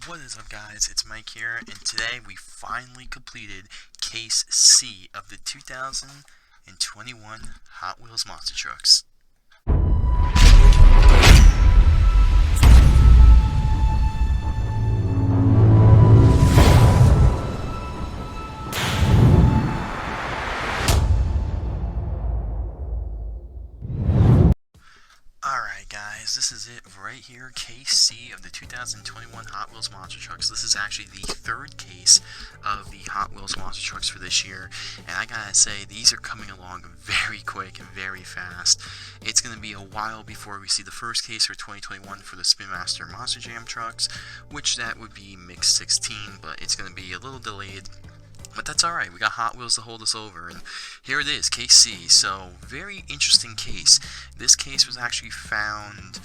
What is up, guys? It's Mike here, and today we finally completed Case C of the 2021 Hot Wheels Monster Trucks. Alright guys, this is it right here, Case C of the 2021 Hot Wheels Monster Trucks. This is actually the third case of the Hot Wheels Monster Trucks for this year, and I gotta say, these are coming along very quick and very fast. It's gonna be a while before we see the first case for 2021 for the Spin Master Monster Jam trucks, which that would be Mix 16, but it's gonna be a little delayed. But that's alright, we got Hot Wheels to hold us over, and here it is, Case C. So, very interesting case. This case was actually found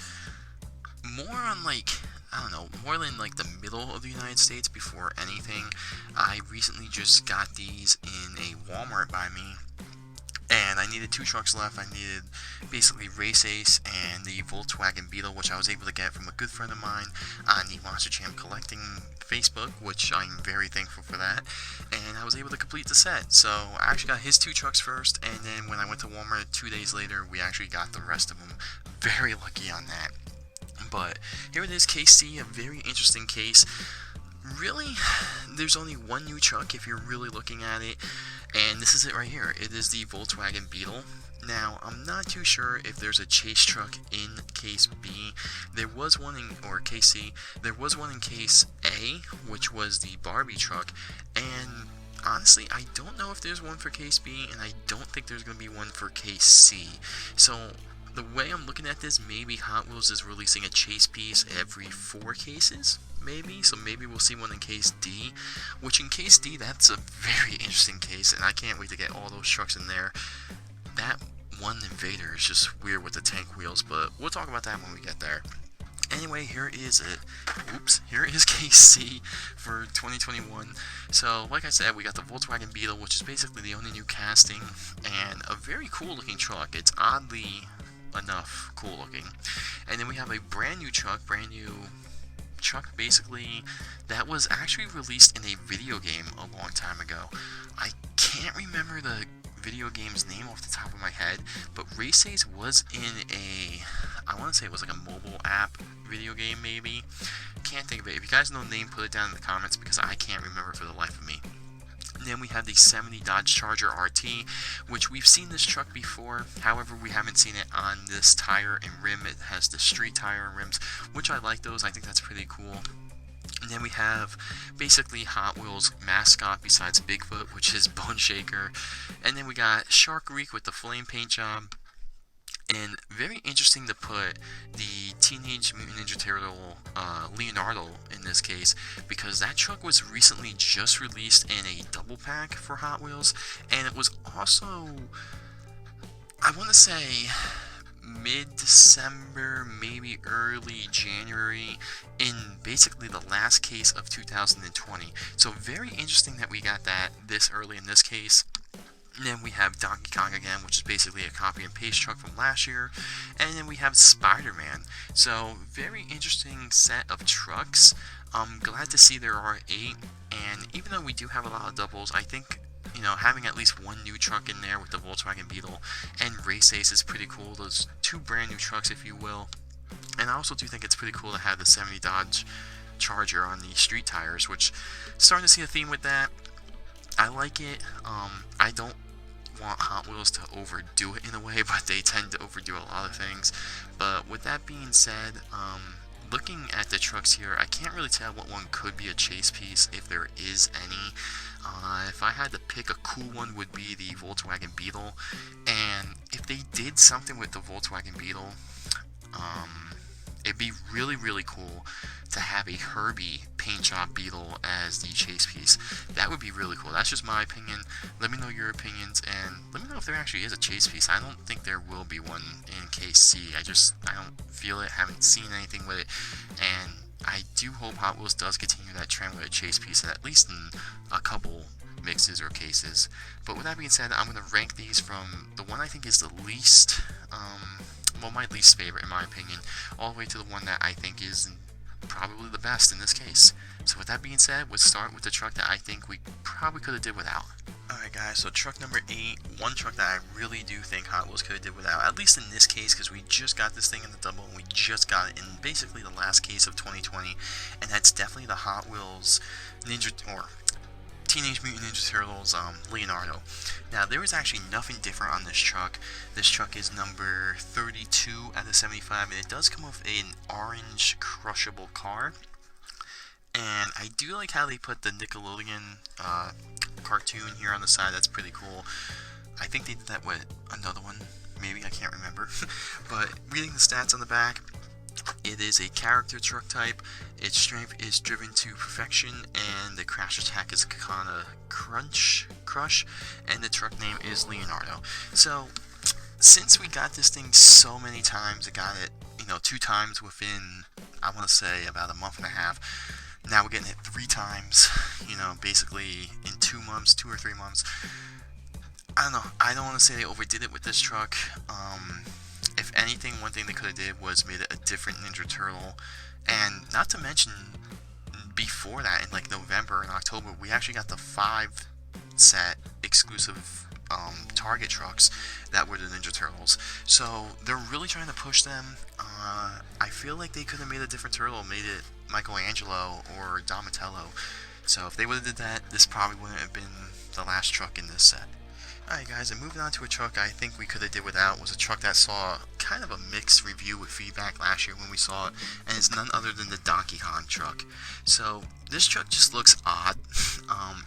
more on, more than, the middle of the United States before anything. I recently just got these in a Walmart by me, and I needed two trucks left. I needed basically Race Ace and the Volkswagen Beetle, which I was able to get from a good friend of mine on the Monster Jam Collecting Facebook, which I'm very thankful for that. And I was able to complete the set. So I actually got his two trucks first, and then when I went to Walmart 2 days later, we actually got the rest of them. Very lucky on that. But here it is, Case C, a very interesting case. Really, there's only one new truck if you're really looking at it, and this is it right here. It is the Volkswagen Beetle. Now, I'm not too sure if there's a chase truck in Case B. There was one in, or Case C. There was one in Case A, which was the Barbie truck, and honestly, I don't know if there's one for Case B, and I don't think there's going to be one for Case C. So, the way I'm looking at this, maybe Hot Wheels is releasing a chase piece every 4 cases, maybe, so maybe we'll see one in Case D, which in Case D, that's a very interesting case, and I can't wait to get all those trucks in there. That one Invader is just weird with the tank wheels, but we'll talk about that when we get there. Anyway, here is it. Here is Case C for 2021. So, like I said, we got the Volkswagen Beetle, which is basically the only new casting, and a very cool looking truck. It's oddly enough cool looking. And then we have a brand new truck basically that was actually released in a video game a long time ago. I can't remember the video game's name off the top of my head, but Race Ace was in I want to say it was like a mobile app video game maybe. Can't think of it. If you guys know the name, put it down in the comments because I can't remember for the life of me. And then we have the 70 Dodge Charger RT, which we've seen this truck before. However, we haven't seen it on this tire and rim. It has the street tire and rims, which I like those. I think that's pretty cool. And then we have basically Hot Wheels mascot besides Bigfoot, which is Bone Shaker. And then we got Shark Reek with the flame paint job. And very interesting to put the Teenage Mutant Ninja Turtle Leonardo in this case, because that truck was recently just released in a double pack for Hot Wheels, and it was also, I want to say, mid-December, maybe early January, in basically the last case of 2020. So very interesting that we got that this early in this case. And then we have Donkey Kong again, which is basically a copy and paste truck from last year. And then we have SpiderMan. So, very interesting set of trucks. I'm glad to see there are 8. And even though we do have a lot of doubles, I think, having at least one new truck in there with the Volkswagen Beetle and Race Ace is pretty cool. Those 2 brand new trucks, if you will. And I also do think it's pretty cool to have the 70 Dodge Charger on the street tires, which, starting to see a theme with that. I like it. I don't want Hot Wheels to overdo it in a way, but they tend to overdo a lot of things. But with that being said, looking at the trucks here, I can't really tell what one could be a chase piece, if there is any. If I had to pick, a cool one would be the Volkswagen Beetle. And if they did something with the Volkswagen Beetle, it'd be really, really cool to have a Herbie paint job Beetle as the chase piece. That would be really cool. That's just my opinion. Let me know your opinions, and let me know if there actually is a chase piece. I don't think there will be one in Case C. I don't feel it, haven't seen anything with it, and I do hope Hot Wheels does continue that trend with a chase piece, at least in a couple mixes or cases. But with that being said, I'm going to rank these from the one I think is the least, my least favorite in my opinion, all the way to the one that I think is probably the best in this case. So with that being said, let's start with the truck that I think we probably could have did without. Alright guys, so truck number 8, one truck that I really do think Hot Wheels could have did without, at least in this case, because we just got this thing in the double, and we just got it in basically the last case of 2020, and that's definitely the Hot Wheels Teenage Mutant Ninja Turtles Leonardo. Now, there is actually nothing different on this truck. This truck is number 32 out of 75, and it does come with an orange crushable car. And I do like how they put the Nickelodeon cartoon here on the side. That's pretty cool. I think they did that with another one, maybe, I can't remember. But reading the stats on the back, it is a character truck type. Its strength is driven to perfection, and the crash attack is kind of crush, and the truck name is Leonardo. So, since we got this thing so many times, I got it, 2 times within, I want to say, about a month and a half. Now we're getting it 3 times, basically in 2 months, 2 or 3 months. I don't know. I don't want to say they overdid it with this truck. If anything, one thing they could have did was made it a different Ninja Turtle. And not to mention, before that, in like November and October, we actually got the 5 set exclusive Target trucks that were the Ninja Turtles. So they're really trying to push them. I feel like they could have made a different turtle, made it Michelangelo or Donatello. So if they would have did that, this probably wouldn't have been the last truck in this set. Alright guys, and moving on to a truck I think we could have did without, was a truck that saw kind of a mixed review with feedback last year when we saw it, and it's none other than the Donkey Kong truck. So this truck just looks odd.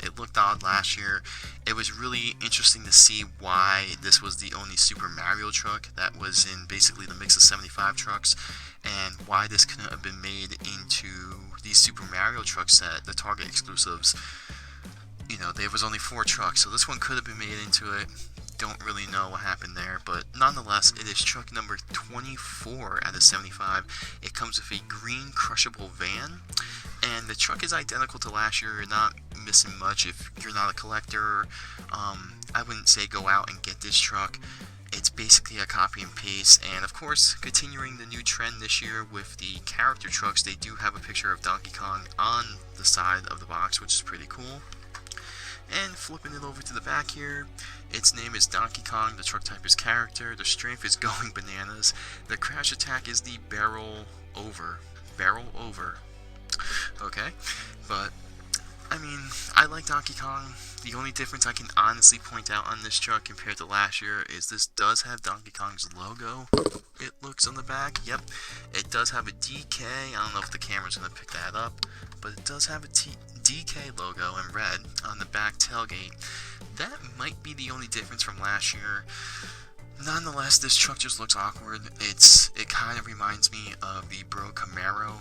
It looked odd last year. It was really interesting to see why this was the only Super Mario truck that was in basically the mix of 75 trucks, and why this couldn't have been made into these Super Mario truck set, the Target exclusives. There was only 4 trucks, so this one could have been made into it. Don't really know what happened there, but nonetheless, it is truck number 24 out of 75. It comes with a green crushable van, and the truck is identical to last year. You're not missing much if you're not a collector. I wouldn't say go out and get this truck. It's basically a copy and paste, and of course, continuing the new trend this year with the character trucks, they do have a picture of Donkey Kong on the side of the box, which is pretty cool. And flipping it over to the back here, its name is Donkey Kong, the truck type is character, the strength is going bananas, the crash attack is the barrel over. Okay, but, I mean, I like Donkey Kong. The only difference I can honestly point out on this truck compared to last year is this does have Donkey Kong's logo, it looks on the back. Yep, it does have a DK, I don't know if the camera's going to pick that up, but it does have a DK logo in red on the back tailgate. That might be the only difference from last year. Nonetheless, this truck just looks awkward. It kind of reminds me of the Bro Camaro.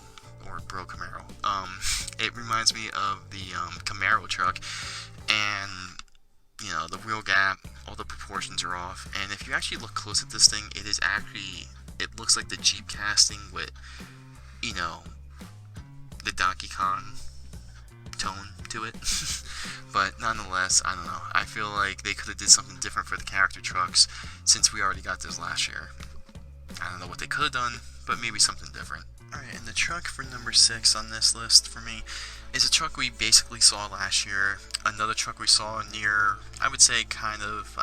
It reminds me of the Camaro truck, and the wheel gap, all the proportions are off. And if you actually look close at this thing, it looks like the Jeep casting with the Donkey Kong tone to it. But nonetheless, I don't know. I feel like they could have did something different for the character trucks since we already got this last year. I don't know what they could have done, but maybe something different. Alright, and the truck for number 6 on this list for me is a truck we basically saw last year. Another truck we saw near, I would say kind of,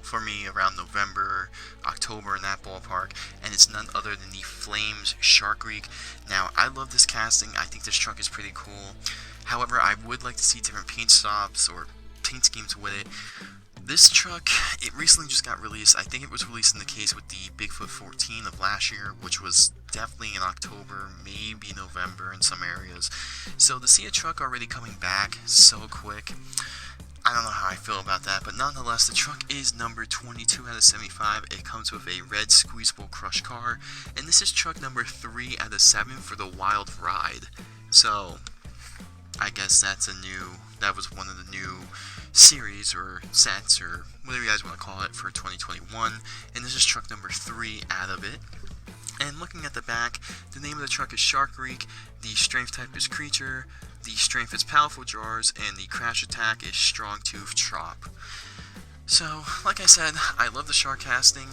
for me, around November, October in that ballpark, and it's none other than the Flames Reek. Now, I love this casting. I think this truck is pretty cool. However, I would like to see different paint stops or paint schemes with it. This truck, it recently just got released. I think it was released in the case with the Bigfoot 14 of last year, which was definitely in October, maybe November in some areas. So to see a truck already coming back so quick, I don't know how I feel about that, but nonetheless, the truck is number 22 out of 75. It comes with a red squeezable crush car, and this is truck number 3 out of 7 for the Wild Ride. So I guess that was one of the new series or sets or whatever you guys want to call it for 2021, and this is truck number 3 out of it. And looking at the back, the name of the truck is Reek, the strength type is creature, the strength is powerful jars, and the crash attack is strong tooth chop. So, like I said, I love the shark casting.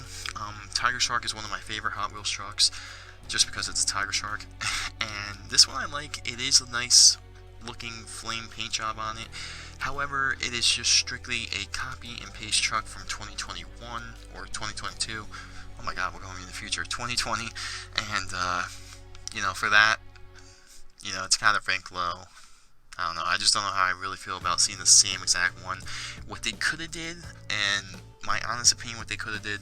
Tiger Shark is one of my favorite Hot Wheels trucks, just because it's a Tiger Shark. And this one I like. It is a nice looking flame paint job on it. However, it is just strictly a copy and paste truck from 2021 or 2022. Oh my god, we're going in the future, 2020. And, for that, it's kind of rank low. I don't know, I just don't know how I really feel about seeing the same exact one. What they could have did, and my honest opinion, what they could have did,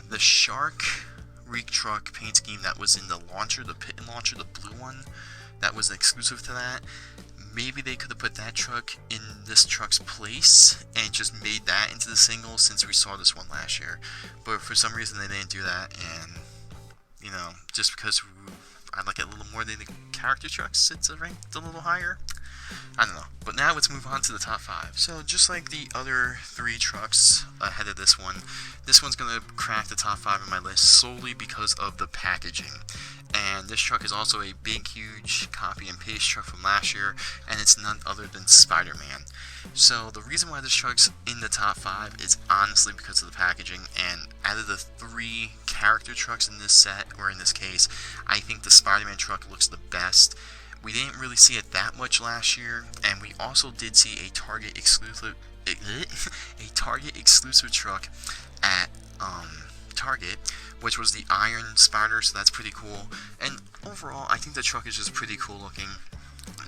the Shark Reek truck paint scheme that was in the launcher, the pit and launcher, the blue one, that was exclusive to that. Maybe they could have put that truck in this truck's place and just made that into the single, since we saw this one last year. But for some reason they didn't do that, and just because I like it a little more than the character trucks, it's ranked a little higher. I don't know. But now let's move on to the top 5. So just like the other 3 trucks ahead of this one's going to crack the top 5 in my list solely because of the packaging. And this truck is also a big, huge copy and paste truck from last year, and it's none other than SpiderMan. So the reason why this truck's in the top 5 is honestly because of the packaging, and out of the 3 character trucks in this set, or in this case, I think the SpiderMan truck looks the best. We didn't really see it that much last year, and we also did see a Target exclusive truck at Target, which was the Iron Spider, so that's pretty cool. And overall, I think the truck is just pretty cool looking.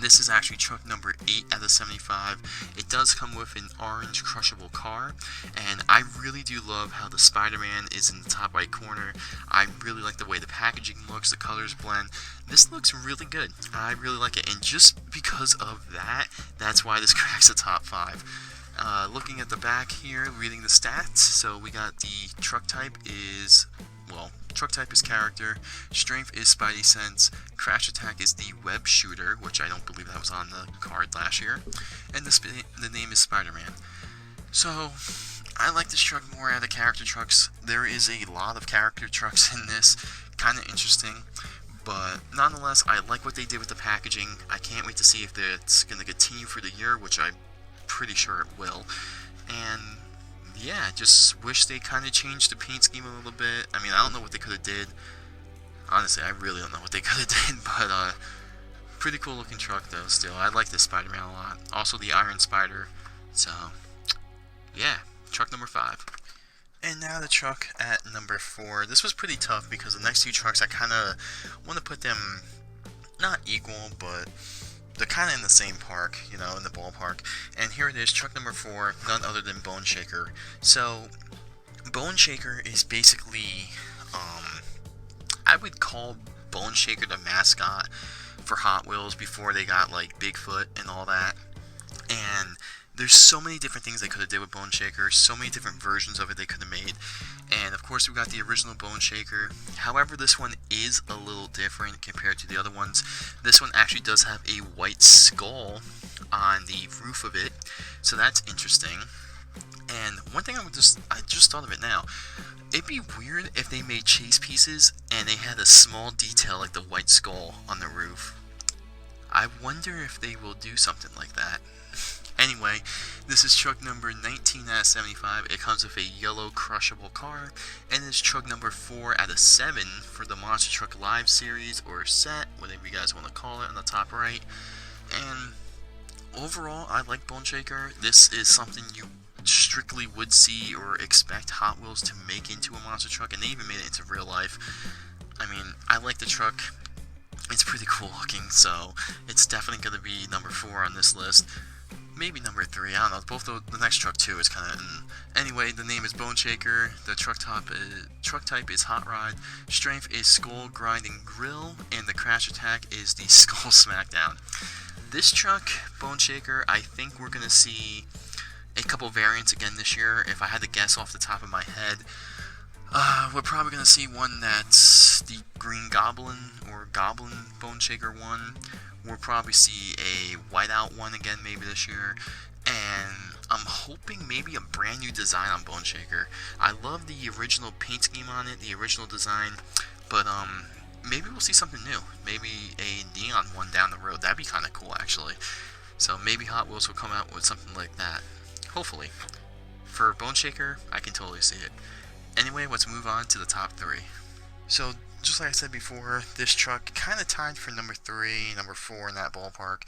This is actually truck number 8 out of 75. It does come with an orange crushable car, and I really do love how the Spider-Man is in the top right corner. I really like the way the packaging looks, the colors blend. This looks really good. I really like it, and just because of that, that's why this cracks the top 5. Looking at the back here, reading the stats, so we got the truck type is, character, strength is Spidey Sense, crash attack is the web shooter, which I don't believe that was on the card last year, and the name is Spider-Man. So, I like this truck more out of the character trucks. There is a lot of character trucks in this, kind of interesting, but nonetheless, I like what they did with the packaging. I can't wait to see if it's going to continue for the year, which I'm pretty sure it will. And yeah, just wish they kind of changed the paint scheme a little bit. I mean, I don't know what they could have did. Honestly, I really don't know what they could have did, but pretty cool looking truck though still. I like this Spider-Man a lot. Also the Iron Spider. So, yeah, truck number 5. And now the truck at number 4. This was pretty tough because the next 2 trucks I kind of want to put them not equal, but they're kind of in the same park, in the ballpark. And here it is, truck number 4, none other than Bone Shaker. So, Bone Shaker is basically, I would call Bone Shaker the mascot for Hot Wheels before they got, like, Bigfoot and all that. And there's so many different things they could have did with Bone Shaker, so many different versions of it they could have made. And of course we got the original Bone Shaker. However, this one is a little different compared to the other ones. This one actually does have a white skull on the roof of it, so that's interesting. And one thing I just thought of it now. It'd be weird if they made chase pieces and they had a small detail like the white skull on the roof. I wonder if they will do something like that. Anyway, this is truck number 19 out of 75. It comes with a yellow crushable car, and it's truck number 4 out of 7 for the Monster Truck Live series, or set, whatever you guys want to call it, on the top right. And overall, I like Bone Shaker. This is something you strictly would see or expect Hot Wheels to make into a monster truck, and they even made it into real life. I mean, I like the truck. It's pretty cool looking, so it's definitely going to be number 4 on this list. Maybe number 3, I don't know. Both the next truck too is kind of. Anyway, the name is Bone Shaker. The truck type is Hot Rod. Strength is Skull Grind and Grill, and the crash attack is the Skull Smackdown. This truck, Bone Shaker, I think we're gonna see a couple variants again this year. If I had to guess off the top of my head, we're probably gonna see one that's the Green Goblin or Goblin Bone Shaker one. We'll probably see a whiteout one again maybe this year, and I'm hoping maybe a brand new design on Bone Shaker. I love the original paint scheme on it, the original design, but maybe we'll see something new. Maybe a neon one down the road. That'd be kind of cool actually. So maybe Hot Wheels will come out with something like that. Hopefully. For Bone Shaker, I can totally see it. Anyway, let's move on to the top 3. So just like I said before, this truck kind of tied for number 3, number 4 in that ballpark.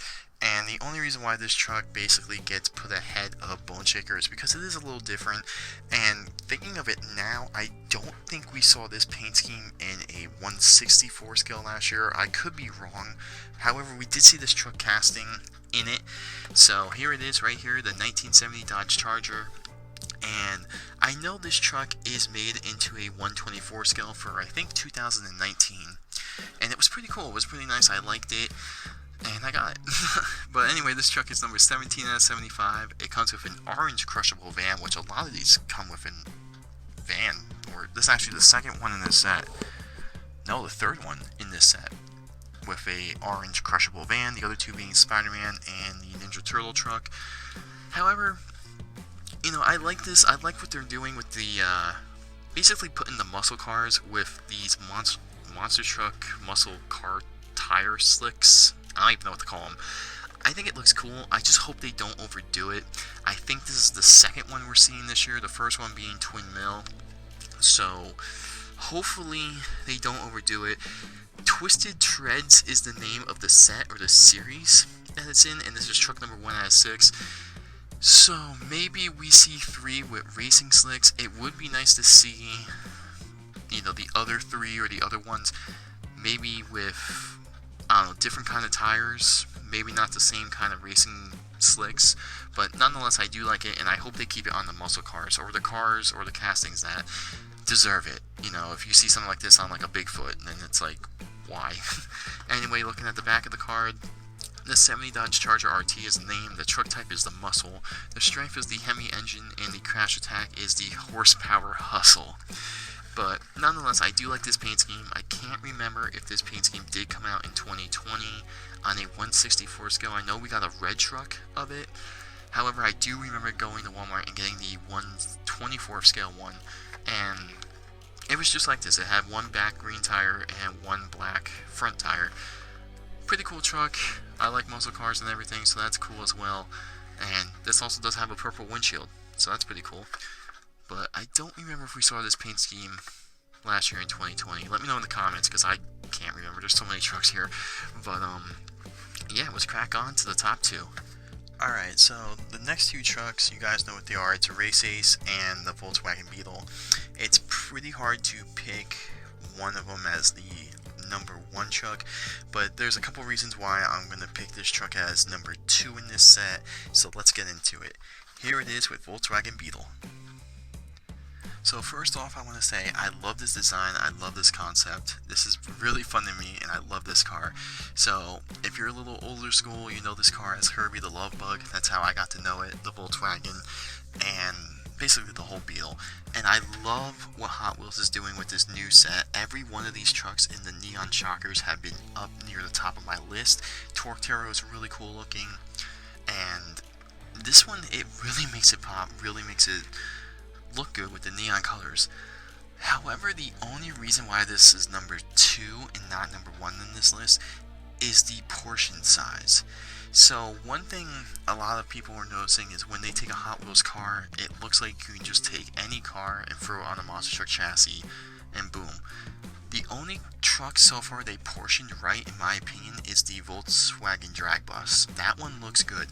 And the only reason why this truck basically gets put ahead of Bone Shaker is because it is a little different. And thinking of it now, I don't think we saw this paint scheme in a 164 scale last year. I could be wrong. However, we did see this truck casting in it. So here it is right here, the 1970 Dodge Charger. And I know this truck is made into a 124 scale for, I think, 2019. And it was pretty cool. It was pretty nice. I liked it. And I got it. But anyway, this truck is number 17 out of 75. It comes with an orange crushable van, which a lot of these come with a van. Or this is actually the second one in this set. No, the third one in this set. With a orange crushable van. The other two being SpiderMan and the Ninja Turtle truck. However, you know, I like this. I like what they're doing with the, basically putting the muscle cars with these monster truck muscle car tire slicks. I don't even know what to call them. I think it looks cool. I just hope they don't overdo it. I think this is the second one we're seeing this year, the first one being Twin Mill. So, hopefully they don't overdo it. Twisted Treads is the name of the set, or the series that it's in, and this is truck number 1 out of 6. So, maybe we see 3 with racing slicks. It would be nice to see, you know, the other 3 or the other ones, maybe with, I don't know, different kind of tires, maybe not the same kind of racing slicks, but nonetheless I do like it, and I hope they keep it on the muscle cars, or the cars, or the castings that deserve it. You know, if you see something like this on like a Bigfoot, then it's like, why? Anyway, looking at the back of the card, the 70 Dodge Charger RT is the name, the truck type is the muscle, the strength is the Hemi engine, and the crash attack is the horsepower hustle. But nonetheless, I do like this paint scheme. I can't remember if this paint scheme did come out in 2020 on a 164 scale. I know we got a red truck of it. However, I do remember going to Walmart and getting the 124 scale one. And it was just like this. It had one back green tire and one black front tire. Pretty cool truck. I like muscle cars and everything, so that's cool as well. And this also does have a purple windshield, so that's pretty cool. But I don't remember if we saw this paint scheme last year in 2020. Let me know in the comments, because I can't remember. There's so many trucks here. But, yeah, let's crack on to the top 2. Alright, so the next 2 trucks, you guys know what they are. It's a Race Ace and the Volkswagen Beetle. It's pretty hard to pick one of them as the number 1 truck, but there's a couple reasons why I'm going to pick this truck as number 2 in this set, so let's get into it. Here it is with Volkswagen Beetle. So first off, I want to say I love this design, I love this concept. This is really fun to me, and I love this car. So if you're a little older school, you know this car as Herbie the Love Bug. That's how I got to know it, the Volkswagen, and basically the whole Beetle. And I love what Hot Wheels is doing with this new set. Every one of these trucks in the neon shockers have been up near the top of my list. Torque Terror is really cool looking, and this one, it really makes it pop, really makes it look good with the neon colors. However, the only reason why this is number 2 and not number 1 in this list is the portion size. So one thing a lot of people are noticing is when they take a Hot Wheels car, it looks like you can just take any car and throw it on a monster truck chassis and boom. The only truck so far they portioned right, in my opinion, is the Volkswagen Drag Bus. That one looks good.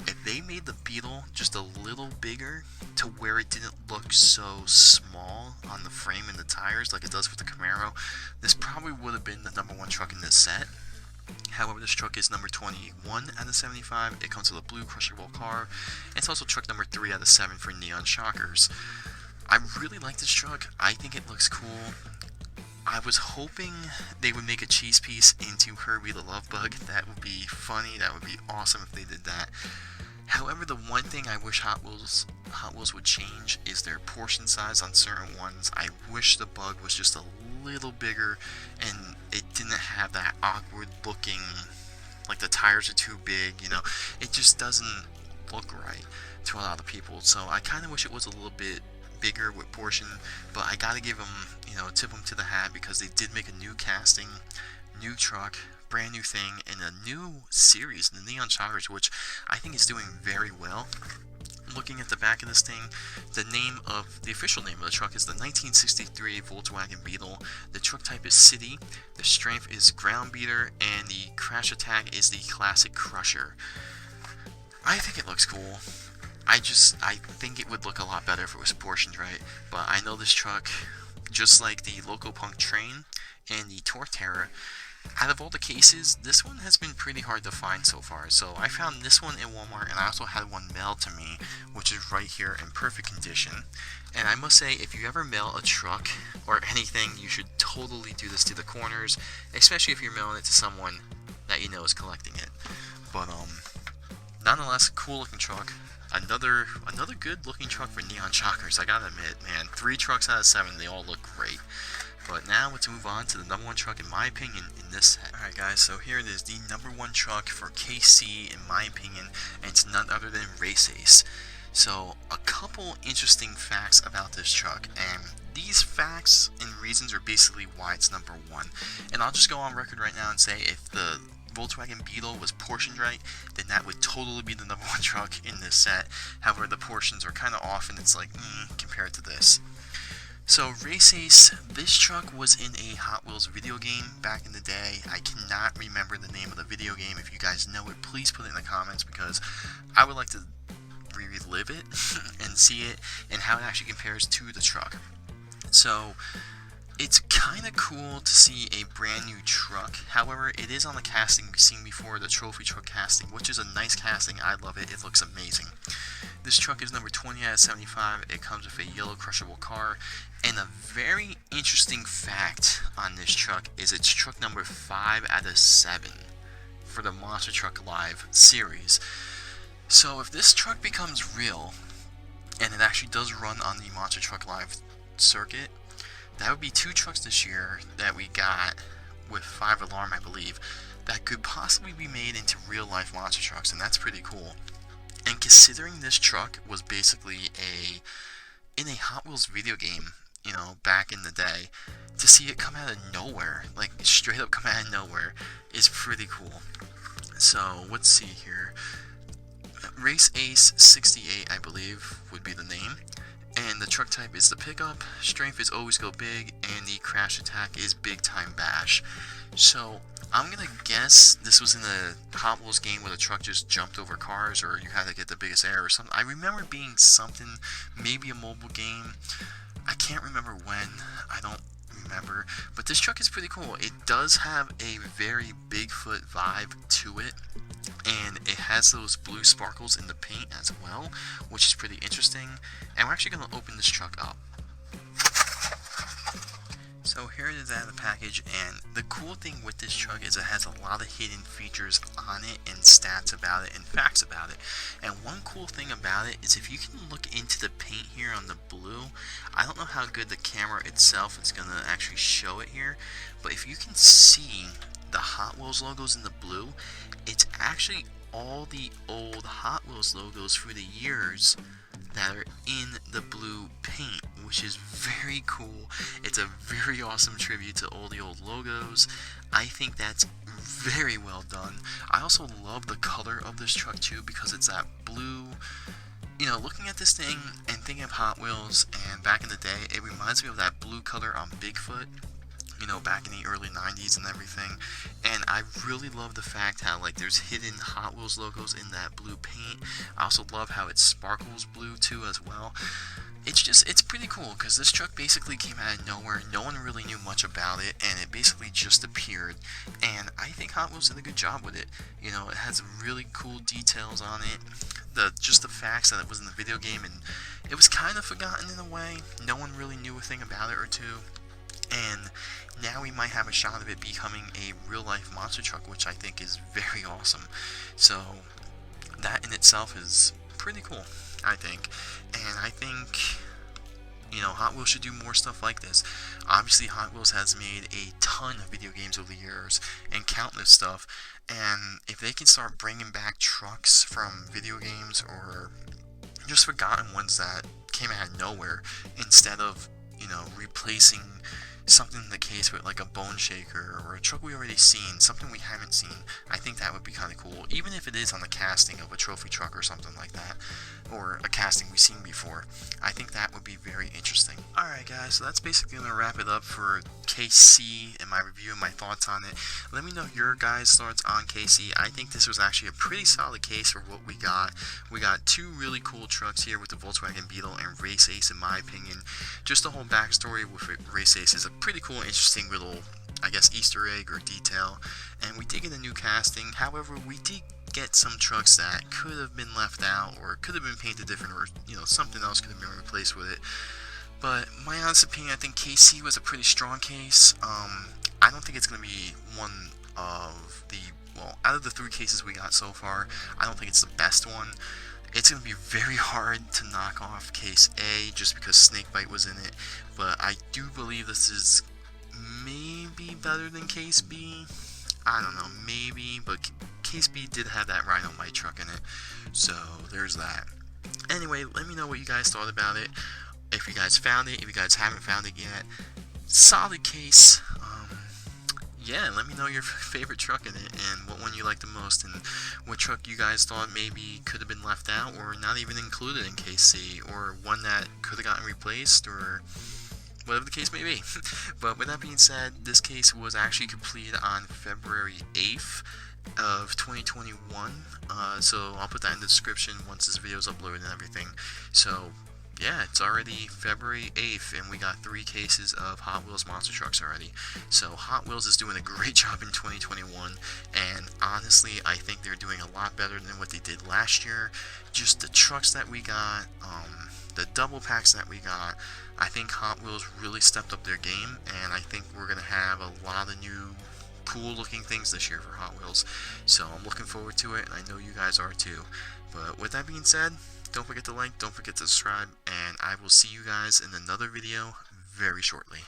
If they made the Beetle just a little bigger to where it didn't look so small on the frame and the tires like it does with the Camaro, this probably would have been the number 1 truck in this set. However, this truck is number 21 out of 75. It comes with a blue crushable car. It's also truck number 3 out of 7 for neon shockers. I really like this truck. I think it looks cool. I was hoping they would make a cheese piece into Herbie the Love Bug. That would be funny. That would be awesome if they did that. However, the one thing I wish Hot Wheels would change is their portion size on certain ones. I wish the Bug was just a little bigger and it didn't have that awkward looking, like the tires are too big, you know. It just doesn't look right to a lot of people. So I kind of wish it was a little bit bigger with portion, but I gotta give them, you know, tip them to the hat because they did make a new casting, new truck, brand new thing, and a new series, the Neon Shockers, which I think is doing very well. looking at the back of this thing, the official name of the truck is the 1963 Volkswagen Beetle. The truck type is City, the strength is Ground Beater, and the crash attack is the Classic Crusher. I think it looks cool. I think it would look a lot better if it was portioned right, but I know this truck, just like the Loco Punk Train and the Torque Terror, out of all the cases, this one has been pretty hard to find so far. So I found this one in Walmart, and I also had one mailed to me, which is right here in perfect condition. And I must say, if you ever mail a truck or anything, you should totally do this to the corners, especially if you're mailing it to someone that you know is collecting it. But nonetheless, cool looking truck. Another good looking truck for neon shockers. I gotta admit, man, 3 trucks out of 7, they all look great. But now let's move on to the number 1 truck in my opinion in this set. Alright guys, so here it is, the number 1 truck for KC in my opinion, and it's none other than Race Ace. So a couple interesting facts about this truck, and these facts and reasons are basically why it's number 1. And I'll just go on record right now and say if the Volkswagen Beetle was portioned right, then that would totally be the number 1 truck in this set. However, the portions are kind of off, and it's like, compared to this. So, Race Ace, this truck was in a Hot Wheels video game back in the day. I cannot remember the name of the video game. If you guys know it, please put it in the comments, because I would like to relive it and see it and how it actually compares to the truck. So, it's kind of cool to see a brand new truck. However, it is on the casting we've seen before, the trophy truck casting, which is a nice casting. I love it. It looks amazing. This truck is number 20 out of 75. It comes with a yellow crushable car. And a very interesting fact on this truck is it's truck number 5 out of 7 for the Monster Truck Live series. So if this truck becomes real, and it actually does run on the Monster Truck Live circuit, that would be 2 trucks this year that we got with 5 Alarm, I believe, that could possibly be made into real life monster trucks, and that's pretty cool. And considering this truck was basically in a Hot Wheels video game, you know, back in the day, to see it come out of nowhere, like straight up come out of nowhere, is pretty cool. So let's see here. Race Ace 68, I believe, would be the name. And the truck type is the pickup, strength is always go big, and the crash attack is big time bash. So I'm gonna guess this was in a Hot Wheels game where the truck just jumped over cars, or you had to get the biggest air or something. I remember being something, maybe a mobile game. I can't remember when, I don't remember, but this truck is pretty cool. It does have a very Bigfoot vibe to it, and it has those blue sparkles in the paint as well, which is pretty interesting. And we're actually going to open this truck up. So here it is out of the package, and the cool thing with this truck is it has a lot of hidden features on it and stats about it and facts about it. And one cool thing about it is if you can look into the paint here on the blue, I don't know how good the camera itself is going to actually show it here, but if you can see the Hot Wheels logos in the blue, it's actually all the old Hot Wheels logos for the years that are in the blue paint, which is very cool. It's a very awesome tribute to all the old logos. I think that's very well done. I also love the color of this truck too, because it's that blue. You know, looking at this thing and thinking of Hot Wheels and back in the day, it reminds me of that blue color on Bigfoot, you know, back in the early 90s and everything. And I really love the fact how, like, there's hidden Hot Wheels logos in that blue paint. I also love how it sparkles blue too as well. It's pretty cool, because this truck basically came out of nowhere. No one really knew much about it, and it basically just appeared. And I think Hot Wheels did a good job with it. You know, it has really cool details on it. Just the facts that it was in the video game, and it was kind of forgotten in a way. No one really knew a thing about it or two. And now we might have a shot of it becoming a real-life monster truck, which I think is very awesome. So that in itself is pretty cool, I think. And I think, you know, Hot Wheels should do more stuff like this. Obviously, Hot Wheels has made a ton of video games over the years and countless stuff. And if they can start bringing back trucks from video games, or just forgotten ones that came out of nowhere, instead of, you know, replacing something in the case with like a bone shaker or a truck we already seen, something we haven't seen. I think that would be kind of cool, even if it is on the casting of a trophy truck or something like that, or a casting we've seen before. I think that would be very interesting. Alright guys, so that's basically going to wrap it up for KC and my review and my thoughts on it. Let me know your guys' thoughts on KC. I think this was actually a pretty solid case for what we got. We got two really cool trucks here with the Volkswagen Beetle and Race Ace, in my opinion. Just the whole backstory with Race Ace is a pretty cool, interesting little, I guess, Easter egg or detail. And we did get a new casting. However, we did get some trucks that could have been left out or could have been painted different, or something else could have been replaced with it. But my honest opinion, I think KC was a pretty strong case. I don't think it's going to be one of the, well, out of the three cases we got so far, I don't think it's the best one. It's going to be very hard to knock off Case A just because Snakebite was in it, but I do believe this is maybe better than Case B. I don't know, maybe, but Case B did have that Rhino Mite truck in it, so there's that. Anyway, let me know what you guys thought about it. If you guys found it, if you guys haven't found it yet, solid case. Yeah, let me know your favorite truck in it and what one you like the most, and what truck you guys thought maybe could have been left out or not even included in Case C, or one that could have gotten replaced, or whatever the case may be. But with that being said, this case was actually completed on February 8th of 2021, so I'll put that in the description once this video is uploaded and everything. So yeah, it's already February 8th, and we got 3 cases of Hot Wheels monster trucks already. So Hot Wheels is doing a great job in 2021, and honestly, I think they're doing a lot better than what they did last year. Just the trucks that we got, the double packs that we got, I think Hot Wheels really stepped up their game, and I think we're going to have a lot of new cool looking things this year for Hot Wheels. So I'm looking forward to it, and I know you guys are too. But with that being said, don't forget to like, don't forget to subscribe, and I will see you guys in another video very shortly.